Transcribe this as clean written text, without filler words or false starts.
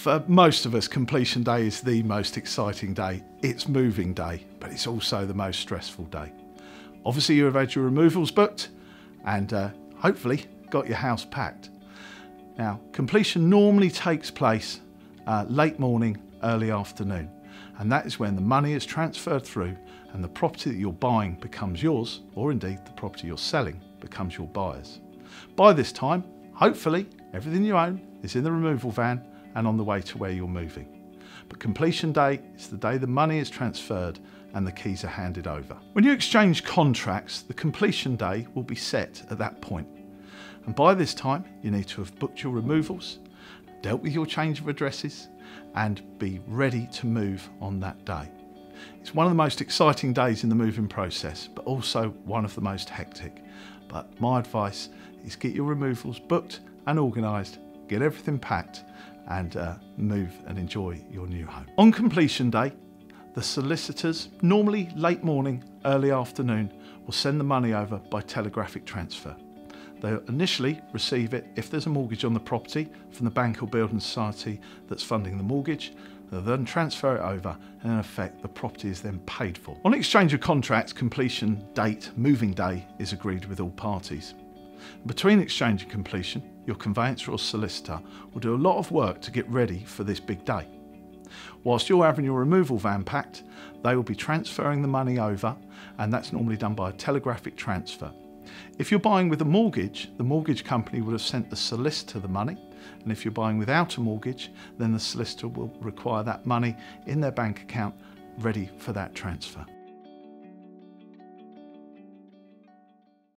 For most of us, completion day is the most exciting day. It's moving day, but it's also the most stressful day. Obviously you have had your removals booked and hopefully got your house packed. Now, completion normally takes place late morning, early afternoon, and that is when the money is transferred through and the property that you're buying becomes yours, or indeed the property you're selling becomes your buyer's. By this time, hopefully everything you own is in the removal van and on the way to where you're moving. But completion day is the day the money is transferred and the keys are handed over. When you exchange contracts, the completion day will be set at that point. And by this time, you need to have booked your removals, dealt with your change of addresses, and be ready to move on that day. It's one of the most exciting days in the moving process, but also one of the most hectic. But my advice is get your removals booked and organised, get everything packed, and move and enjoy your new home. On completion day, the solicitors, normally late morning, early afternoon, will send the money over by telegraphic transfer. They'll initially receive it if there's a mortgage on the property from the bank or building society that's funding the mortgage. They'll then transfer it over, and in effect the property is then paid for. On exchange of contracts, completion date, moving day, is agreed with all parties. Between exchange and completion, your conveyancer or solicitor will do a lot of work to get ready for this big day. Whilst you're having your removal van packed, they will be transferring the money over, and that's normally done by a telegraphic transfer. If you're buying with a mortgage, the mortgage company will have sent the solicitor the money, and if you're buying without a mortgage, then the solicitor will require that money in their bank account ready for that transfer.